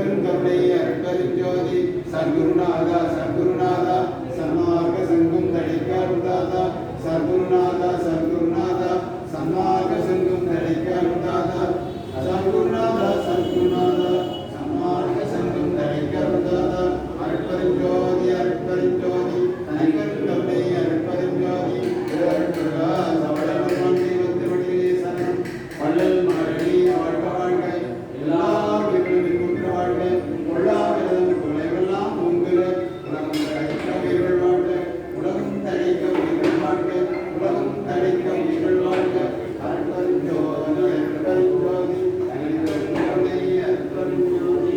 அருட்பெருங்கருணை அருட்பெருஞ்சோதி சர்க்குருநாதா சர்க்குருநாதா சன்மார்க்க சங்கம் தடைக்க அருள்தாதா சர்க்குருநாதா சர்க்குருநாதா சன்மார்க்க சங்கம் தடைக்க அருள்தாதா சர்க்குருநாதா சர்க்குருநாதா சன்மார்க்க சங்கம் தடைக்க அருள்தாதா அருட்பெருஞ்சோதி அருட்பெருஞ்சோதி அருட்பெருங்கருணை அருட்பெருஞ்சோதி அருட்பெருங்கா சவளமன் தெய்வத்தினுடைய சரணம் வள்ளல் மரணி வாழ்க வாழ்க எல்லா உயிர்களும் குற்ற வாழ்க கொள்ளாவிரதம் கொலைவெல்லாம் உங்குல உலகம் தடைக்க உயிர்கள் வாழ்க உலகம் தடைக்க உயிர்கள் வாழ்க உலகம் தடைக்க உயிர்கள் வாழ்க அருட்பெருஞ்சோதி அருட்பெருஞ்சோதி அருட்பெருஞ்சோதி அருட்பெருஞ்சோதி.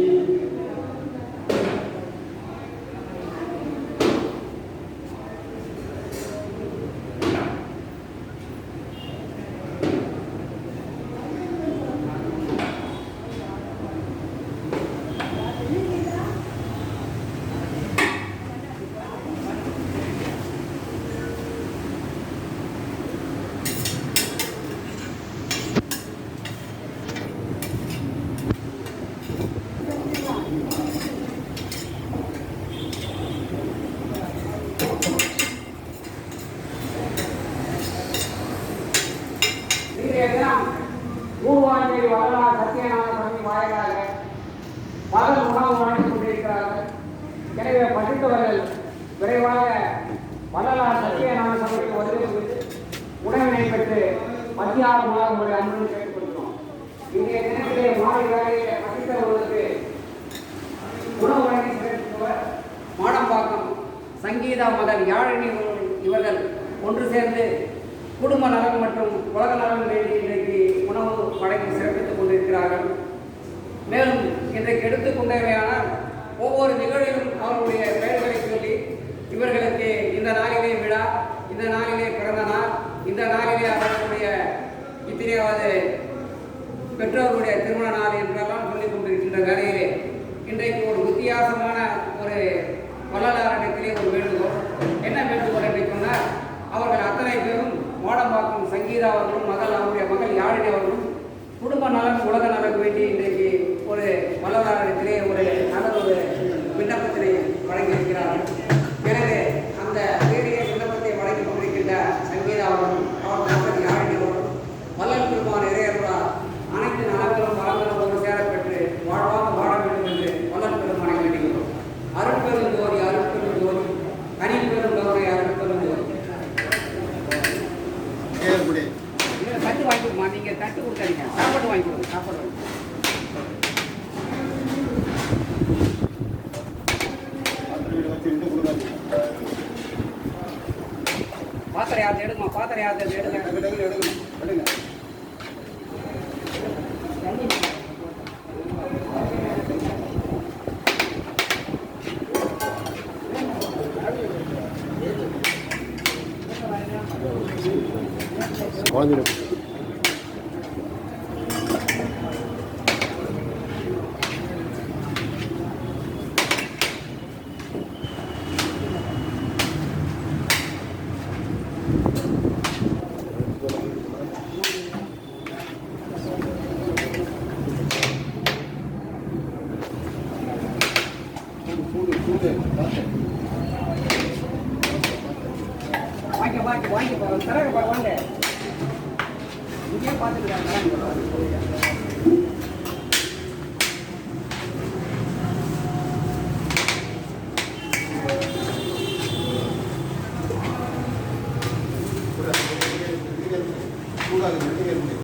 பூர்வாஞ்சலி வரலாறு சத்தியநாத சுவாமி வாயிலாக பகல் உணவு வழங்கிக் கொண்டிருக்கிறார்கள். எனவே படித்தவர்கள் விரைவாக வரலாறு சத்தியநாத சபைக்கு வருகிறது உணவினை பெற்று மத்தியாரமாக உங்களை அன்புடன் கேட்டுக்கொள்கிறோம். இன்றைய தினத்திலே மாலை வேலையிலே படித்தவர்களுக்கு உணவு வழங்கி சிறப்பிப்பவர் மாடம்பாக்கம் சங்கீதா மகன் யாழினி இவர்கள் ஒன்று சேர்ந்து குடும்ப நலன் மற்றும் உலக நலன் வேண்டி இன்றைக்கு உணவு வழங்கி சிறப்பித்துக் கொண்டிருக்கிறார்கள். மேலும் இன்றைக்கு எடுத்துக்கொண்டவையான ஒவ்வொரு நிகழ்விலும் அவர்களுடைய பெயர்களை சொல்லி இவர்களுக்கு இந்த நாளிலே விழா, இந்த நாளிலே பிறந்த நாள், இந்த நாளிலே அவர்களுடைய இத்தனையாவது பெற்றோருடைய திருமண நாள் என்றெல்லாம் சொல்லிக் கொண்டிருக்கின்ற வேலையிலே இன்றைக்கு ஒரு வித்தியாசமான ஒரு வள்ளலாரிடத்திலே ஒரு வேண்டுகோள். என்ன வேண்டுகோள் என்று சொன்னால், அவர்கள் அத்தனை பேரும் மாடம்பாக்கம் சங்கீதா அவர்களும் அவருடைய மகள் யாழினி அவர்களும் குடும்ப நலன் உலக நலன் வேண்டி இன்றைக்கு ஒரு வள்ளலாரிடத்திலே ஒரு நல்லதொரு விண்ணப்பத்தினை வழங்கியிருக்கிறார்கள். எனவே அந்த வேடிய விண்ணப்பத்தை வழங்கி கொண்டிருக்கின்ற சங்கீதா அவர்களும் அவர்கள் மகள் யாழினி அவர்களும் வள்ளல் பெருமான் இறையர்களால் அனைத்து நலங்களும் வளங்களும் ஒரு சேரப்பெற்று வாழ்வாக வாழ வேண்டும் என்று வள்ளல் பெருமானை வேண்டுகிறோம். அருட்பெருஞ்சோதி அருட்பெருஞ்சோதி கனிப்பெரும் கருணை அருட்பெருஞ்சோதி. தட்டு வாங்கி கொடுமா, நீங்க தட்டு கொடுக்காதீங்க, சாப்பாடு வாங்கி கொடுங்க. சாப்பாடு வாங்கி பாத்திரம் யாரு எடுக்குமா, பாத்திரம் யாரு எடுங்க. வாங்கி தரங்க வாங்க இங்கே பார்த்துட்டு